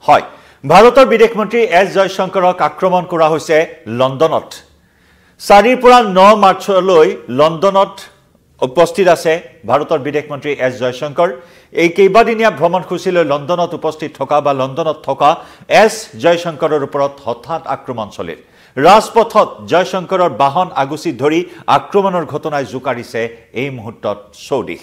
হয় ভাৰতৰ বিদেশ মন্ত্ৰী এছ জয়শংকৰক আক্ৰমণ কৰা হৈছে লণ্ডনত 4 পৰা 9 মাৰ্চলৈ লণ্ডনত উপস্থিত আছে ভাৰতৰ বিদেশ মন্ত্ৰী এছ জয়শংকৰ এই কেইবাদিনীয়া ভ্ৰমণসূচীলৈ লণ্ডনত উপস্থিত থকা বা লণ্ডনত থকা এছ জয়শংকৰৰ ওপৰত হঠাৎ আক্ৰমণ চলিল ৰাজপথত জয়শংকৰৰ বাহন আগুচি ধৰি আক্ৰমণৰ ঘটনাই জোকাৰিছে এই মুহূৰ্তত চৌদিশ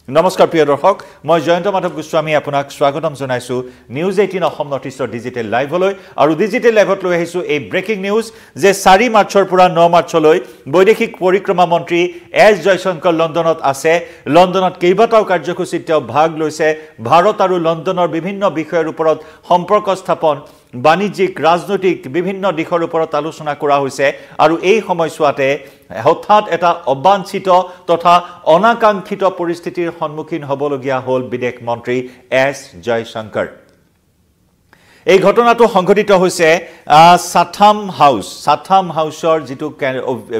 নমস্কাৰ প্ৰিয় দৰ্শক মই জয়ন্ত মাধৱ গোস্বামী আপোনাক স্বাগতম জনাইছো নিউজ 18 অসম নৰ্থইষ্টৰ ডিজিটেল লাইভলৈ আৰু ডিজিটেল লাইভত লৈ আহিছো এই ব্ৰেকিং নিউজ যে 4 মাৰ্চৰ পৰা 9 মাৰ্চলৈ বৈদেশিক পৰিক্ৰমা মন্ত্ৰী এছ জয়শংকৰ লণ্ডনত আছে লণ্ডনত কেইবাটাও কাৰ্যসূচীত তেওঁ ভাগ লৈছে ভাৰত আৰু লণ্ডনৰ বিভিন্ন বিষয়ৰ ওপৰত সম্পৰ্ক স্থাপন বাণিজ্যিক ৰাজনৈতিক বিভিন্ন দিশৰ ওপৰত আলোচনা কৰা হৈছে আৰু এই সময়ছোৱাতে হঠাৎ এটা অবাঞ্ছিত তথা অনাকাংক্ষিত পৰিস্থিতিৰ সন্মুখীন হ'বলগীয়া হ'ল বিদেশ মন্ত্ৰী এছ জয়শংকৰ এই ঘটনাটো সংঘটিত হৈছে সাথাম হাউছৰ যিটো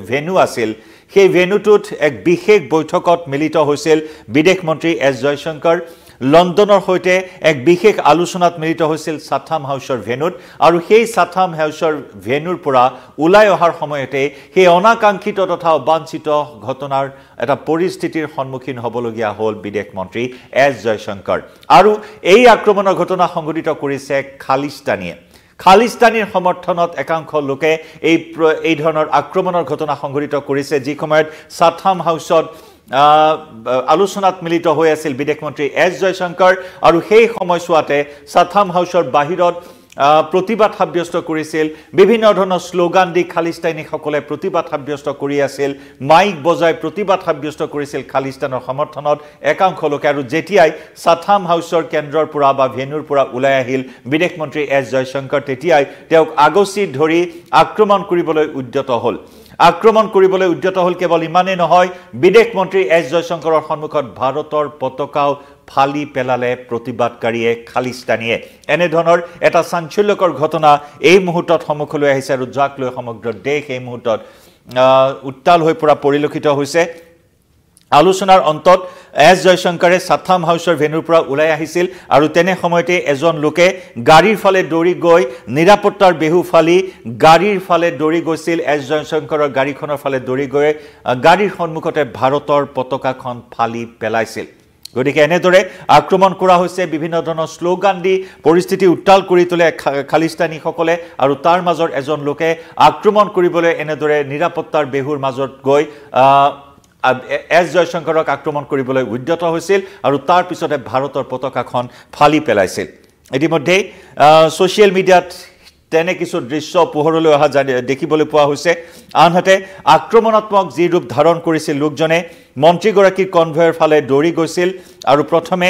ভেনু আছিল সেই ভেনুটোত এক বিশেষ বৈঠকত মিলিত হৈছিল বিদেশ মন্ত্ৰী এছ জয়শংকৰ লণ্ডনৰ হৈতে এক বিশেষ আলোচনাত মিলিত হৈছিল সাথাম হাউছৰ ভেনুত আৰু সেই সাথাম হাউছৰ ভেনুৰ পৰা ওলাই অহাৰ সময়তে সেই অনাকাংক্ষিত তথা অবাঞ্ছিত ঘটনাৰ এটা পৰিস্থিতিৰ সন্মুখীন হ'বলগীয়া হ'ল বিদেশ মন্ত্ৰী এছ জয়শংকৰ আৰু এই আক্ৰমণৰ ঘটনা সংঘটিত কৰিছে খালিস্তানীৰ সমৰ্থনত একাংশ লোকে এই ধৰণৰ আক্ৰমণৰ ঘটনা সংঘটিত কৰিছে যি সময়ত সাথাম হাউছত আলোচনাত মিলিত হৈ আছিল বিদেশ মন্ত্ৰী এছ জয়শংকৰ আৰু সেই সময়ছোৱাতে সাথাম হাউছৰ বাহিৰত প্ৰতিবাদ সাব্যস্ত কৰিছিল বিভিন্ন ধৰণৰ স্লোগান দি খালিস্তানীসকলে প্ৰতিবাদ সাব্যস্ত কৰি আছিল মাইক বজাই প্ৰতিবাদ সাব্যস্ত কৰিছিল খালিস্তানৰ সমৰ্থনত একাংশ লোকে আৰু যেতিয়াই সাথাম হাউছৰ কেন্দ্ৰৰ পৰা বা ভেনুৰ পৰা ওলাই আহিল বিদেশ মন্ত্ৰী এছ জয়শংকৰ তেতিয়াই তেওঁক আগচি ধৰি আক্ৰমণ কৰিবলৈ উদ্যত হ'ল কেৱল ইমানেই নহয় বিদেশ মন্ত্ৰী এছ জয়শংকৰৰ সন্মুখত ভাৰতৰ পতাকাও ফালি পেলালে প্ৰতিবাদকাৰীয়ে খালিস্তানীয়ে এনে ধৰণৰ এটা চাঞ্চল্যকৰ ঘটনা এই মুহূৰ্তত সন্মুখলৈ আহিছে আৰু যাক লৈ সমগ্ৰ দেশ এই মুহূৰ্তত উত্তাল হৈ পৰা পৰিলক্ষিত হৈছে আলোচনাৰ অন্তত এছ জয়শংকৰে সাথাম হাউছৰ ভেনুৰ পৰা ওলাই আহিছিল আৰু তেনে সময়তে এজন লোকে গাড়ীৰ ফালে দৌৰি গৈ নিৰাপত্তাৰ বেহু ফালি গাড়ীৰ ফালে দৌৰি গৈছিল এছ জয়শংকৰৰ গাড়ীখনৰ ফালে দৌৰি গৈ গাড়ীৰ সন্মুখতে ভাৰতৰ পতাকাখন ফালি পেলাইছিল গতিকে এনেদৰে আক্ৰমণ কৰা হৈছে বিভিন্ন ধৰণৰ স্লোগান দি পৰিস্থিতি উত্তাল কৰি তোলে খালিস্তানীসকলে আৰু তাৰ মাজৰ এজন লোকে আক্ৰমণ কৰিবলৈ এনেদৰে নিৰাপত্তাৰ বেহুৰ মাজত গৈ এছ জয়শংকৰক আক্ৰমণ কৰিবলৈ উদ্যত হৈছিল আৰু তাৰ পিছতে ভাৰতৰ পতাকাখন ফালি পেলাইছিল ইতিমধ্যে সোশ্যাল মিডিয়াত তেনে কিছু দৃশ্য পোহৰলৈ অহা দেখিবলৈ পোৱা হৈছে আনহাতে আক্ৰমণাত্মক যি ৰূপ ধাৰণ কৰিছিল লোকজনে মন্ত্ৰীগৰাকীৰ কনভয়ৰ ফালে দৌৰি গৈছিল আৰু প্ৰথমে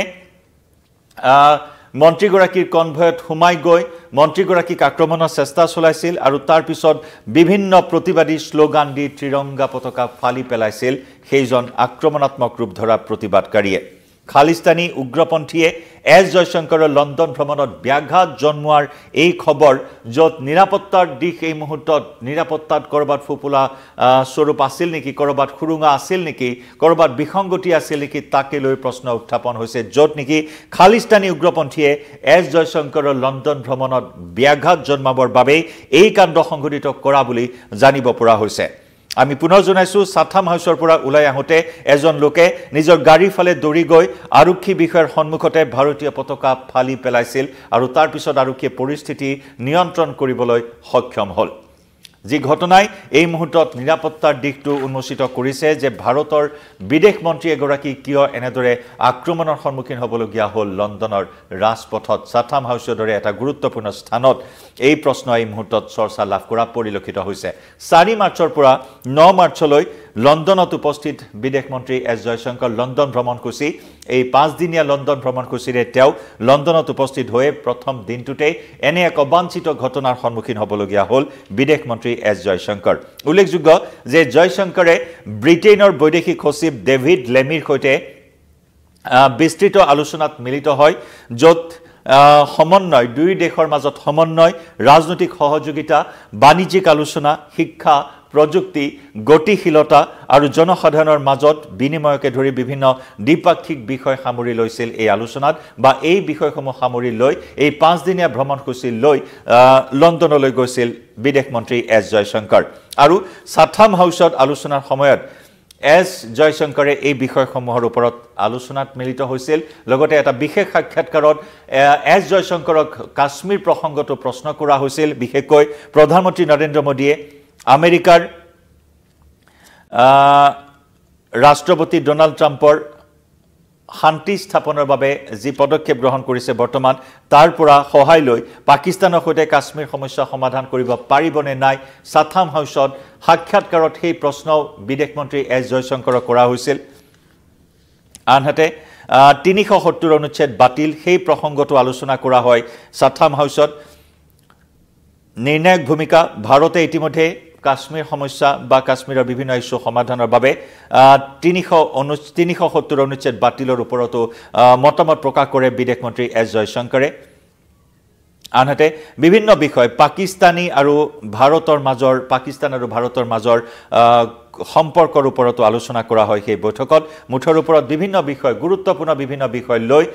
মন্ত্ৰীগৰাকীৰ কনভয়ত সোমাই গৈ মন্ত্ৰীগৰাকীক আক্ৰমণৰ চেষ্টা চলাইছিল আৰু তাৰ পিছত বিভিন্ন প্ৰতিবাদী স্লোগান দি ত্ৰিৰংগা পতাকা ফালি পেলাইছিল সেইজন আক্ৰমণাত্মক ৰূপ ধৰা প্ৰতিবাদকাৰীয়ে খালিস্তানী উগ্ৰপন্থীয়ে এছ জয়শংকৰৰ লণ্ডন ভ্ৰমণত ব্যাঘাত জন্মোৱাৰ এই খবৰ য'ত নিৰাপত্তাৰ দিশ এই মুহূৰ্তত নিৰাপত্তাত কৰবাত ফুপুলা স্বৰূপ আছিল নেকি কৰবাত খুৰুঙা আছিল নেকি কৰবাত বিসংগতি আছিল নেকি তাকে লৈ প্ৰশ্ন উত্থাপন হৈছে য'ত নেকি খালিস্তানী উগ্ৰপন্থীয়ে এছ জয়শংকৰৰ লণ্ডন ভ্ৰমণত ব্যাঘাত জন্মাবৰ বাবে এই কাণ্ড সংঘটিত কৰা বুলি জানিব পৰা হৈছে আমি পুনৰ জনাইছো সাথাম হাউছৰ পৰা ওলাই আহোতে এজন লোকে নিজৰ গাড়ীৰ ফালে দৌৰি গৈ আৰক্ষী বিষয়াৰ সন্মুখতে ভাৰতীয় পতাকা ফালি পেলাইছিল আৰু তাৰ পিছত আৰক্ষীয়ে পৰিস্থিতি নিয়ন্ত্ৰণ কৰিবলৈ সক্ষম হ'ল যি ঘটনাই এই মুহূৰ্তত নিৰাপত্তাৰ দিশটো উন্মোচিত কৰিছে যে ভাৰতৰ বিদেশ মন্ত্ৰী এগৰাকী কিয় এনেদৰে আক্ৰমণৰ সন্মুখীন হ'বলগীয়া হ'ল লণ্ডনৰ ৰাজপথত সাথাম হাউছৰ দৰে এটা গুৰুত্বপূৰ্ণ স্থানত এই প্ৰশ্ন এই মুহূৰ্তত চৰ্চা লাভ কৰা পৰিলক্ষিত হৈছে 4 মাৰ্চৰ পৰা 9 মাৰ্চলৈ লণ্ডনত উপস্থিত বিদেশ মন্ত্ৰী এছ জয়শংকৰ লণ্ডন ভ্ৰমণসূচী এই 5 দিনীয়া লণ্ডন ভ্ৰমণসূচীৰে তেওঁ লণ্ডনত উপস্থিত হৈ প্ৰথম দিনটোতে এনে এক অবাঞ্ছিত ঘটনাৰ সন্মুখীন হ'বলগীয়া হ'ল বিদেশ মন্ত্ৰী এছ জয়শংকৰ উল্লেখযোগ্য যে জয়শংকৰে ব্ৰিটেইনৰ বৈদেশিক সচিব ডেভিড লেমিৰ সৈতে বিস্তৃত আলোচনাত মিলিত হয় য'ত সমন্বয় দুই দেশৰ মাজত সমন্বয় ৰাজনৈতিক সহযোগিতা বাণিজ্যিক আলোচনা শিক্ষা প্ৰযুক্তি গতিশীলতা আৰু জনসাধাৰণৰ মাজত বিনিময়কে ধৰি বিভিন্ন দ্বিপাক্ষিক বিষয় সামৰি লৈছিল এই আলোচনাত বা এই বিষয়সমূহ সামৰি লৈ এই 5 দিনীয়া ভ্ৰমণসূচী লৈ লণ্ডনলৈ গৈছিল বিদেশ মন্ত্ৰী এছ জয়শংকৰ আৰু চাথাম হাউচত আলোচনাৰ সময়ত এছ জয়শংকৰে এই বিষয়সমূহৰ ওপৰত আলোচনাত মিলিত হৈছিল লগতে এটা বিশেষ সাক্ষাৎকাৰত এছ জয়শংকৰক কাশ্মীৰ প্ৰসংগটো প্ৰশ্ন কৰা হৈছিল বিশেষকৈ প্ৰধানমন্ত্ৰী নৰেন্দ্ৰ মোদীয়ে আমেৰিকাৰ ৰাষ্ট্ৰপতি ডোনাল্ড ট্ৰাম্পৰ শান্তি স্থাপনৰ বাবে যি পদক্ষেপ গ্ৰহণ কৰিছে বৰ্তমান তাৰ পৰা সহায় লৈ পাকিস্তানৰ সৈতে কাশ্মীৰ সমস্যা সমাধান কৰিব পাৰিবনে নাই চাথাম হাউচত সাক্ষাৎকাৰত সেই প্ৰশ্ন বিদেশ মন্ত্ৰী এছ জয়শংকৰক কৰা হৈছিল আনহাতে 370 অনুচ্ছেদ বাতিল সেই প্ৰসংগটো আলোচনা কৰা হয় চাথাম হাউচত নিৰ্ণায়ক ভূমিকা ভাৰতে ইতিমধ্যে কাশ্মীৰ সমস্যা বা কাশ্মীৰৰ বিভিন্ন ইস্যু সমাধানৰ বাবে 370 অনুচ্ছেদ বাতিলৰ ওপৰতো মতামত প্ৰকাশ কৰে বিদেশ মন্ত্ৰী এছ জয়শংকৰে আনহাতে বিভিন্ন বিষয় পাকিস্তান আৰু ভাৰতৰ মাজৰ সম্পৰ্কৰ ওপৰতো আলোচনা কৰা হয় সেই বৈঠকত মুঠৰ ওপৰত বিভিন্ন বিষয় গুৰুত্বপূৰ্ণ বিভিন্ন বিষয় লৈ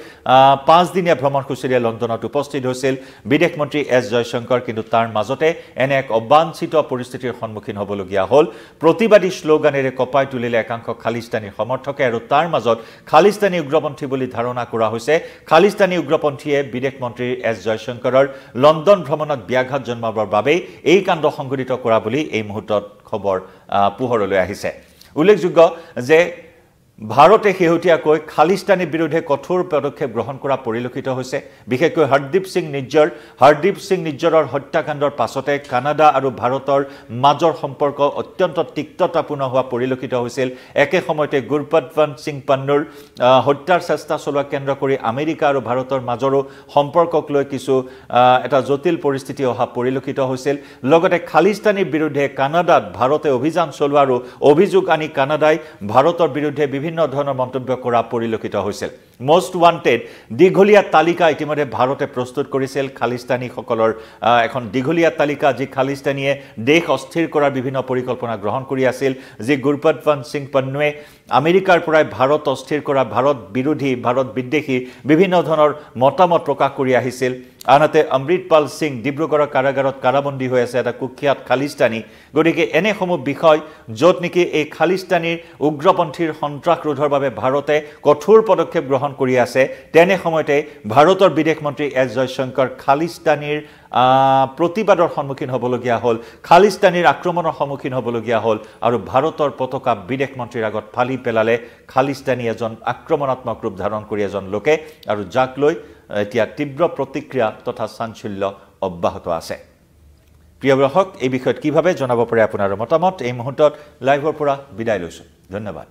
5 দিনীয়া ভ্ৰমণসূচীৰে লণ্ডনত উপস্থিত হৈছিল বিদেশ মন্ত্ৰী এছ জয়শংকৰ কিন্তু তাৰ মাজতে এনে এক অবাঞ্ছিত পৰিস্থিতিৰ সন্মুখীন হ'বলগীয়া হ'ল প্ৰতিবাদী শ্লোগানেৰে কপাই তুলিলে একাংশ খালিস্তানী সমৰ্থকে আৰু তাৰ মাজত খালিস্তানী উগ্ৰপন্থী বুলি ধাৰণা কৰা হৈছে খালিস্তানী উগ্ৰপন্থীয়ে বিদেশ মন্ত্ৰী এছ জয়শংকৰৰ লণ্ডন ভ্ৰমণত ব্যাঘাত জন্মাবৰ বাবে এই কাণ্ড সংঘটিত কৰা বুলি এই মুহূৰ্তত খবৰ পোহৰলৈ আহিছে উল্লেখযোগ্য যে ভাৰতে শেহতীয়াকৈ খালিস্তানীৰ বিৰুদ্ধে কঠোৰ পদক্ষেপ গ্ৰহণ কৰা পৰিলক্ষিত হৈছে বিশেষকৈ হৰদীপ সিং নিজ্জৰৰ হত্যাকাণ্ডৰ পাছতে কানাডা আৰু ভাৰতৰ মাজৰ সম্পৰ্ক অত্যন্ত তিক্ততাপূৰ্ণ হোৱা পৰিলক্ষিত হৈছিল একে সময়তে গুৰপতৱন্ত সিং পন্নুৰ হত্যাৰ চেষ্টা চলোৱা কেন্দ্ৰ কৰি আমেৰিকা আৰু ভাৰতৰ মাজৰো সম্পৰ্কক লৈ কিছু এটা জটিল পৰিস্থিতি অহা পৰিলক্ষিত হৈছিল লগতে খালিস্তানীৰ বিৰুদ্ধে কানাডাত ভাৰতে অভিযান চলোৱা আৰু অভিযোগ আনি কানাডাই ভাৰতৰ বিৰুদ্ধে বিভিন্ন ধৰণৰ মন্তব্য কৰা পৰিলক্ষিত হৈছিল মোস্ট ওয়ান্টেড দীঘলীয়া তালিকা ইতিমধ্যে ভাৰতে প্ৰস্তুত কৰিছিল খালিস্তানীসকলৰ এখন দীঘলীয়া তালিকা যি খালিস্তানীয়ে দেশ অস্থিৰ কৰাৰ বিভিন্ন পৰিকল্পনা গ্ৰহণ কৰি আছিল যি গুৰপতৱন্ত সিং পন্নুৱে আমেৰিকাৰ পৰাই ভাৰত অস্থিৰ কৰা ভাৰত বিৰোধী ভাৰত বিদ্বেষী বিভিন্ন ধৰণৰ মতামত প্ৰকাশ কৰি আহিছিল আনহাতে অমৃতপাল সিং ডিব্ৰুগড়ৰ কাৰাগাৰত কাৰাবন্দী হৈ আছে এটা কুখ্যাত খালিস্তানী গতিকে এনেসমূহ বিষয় য'ত নেকি এই খালিস্তানীৰ উগ্ৰপন্থীৰ সন্ত্ৰাস ৰোধৰ বাবে ভাৰতে কঠোৰ পদক্ষেপ গ্ৰহণ কৰি আছে তেনে সময়তে ভাৰতৰ বিদেশ মন্ত্ৰী এছ জয়শংকৰ খালিস্তানীৰ প্ৰতিবাদৰ সন্মুখীন হ'বলগীয়া হ'ল খালিস্তানীৰ আক্ৰমণৰ সন্মুখীন হ'বলগীয়া হ'ল আৰু ভাৰতৰ পতাকা বিদেশ মন্ত্ৰীৰ আগত ফালি পেলালে খালিস্তানী এজন আক্ৰমণাত্মক ৰূপ ধাৰণ কৰি এজন লোকে আৰু যাক লৈ এতিয়া তীব্ৰ প্ৰতিক্ৰিয়া তথা চাঞ্চল্য অব্যাহত আছে প্ৰিয় দৰ্শক এই বিষয়ত কিভাৱে জনাব পাৰে আপোনাৰ মতামত এই মুহূৰ্তত লাইভৰ পৰা বিদায় লৈছো ধন্যবাদ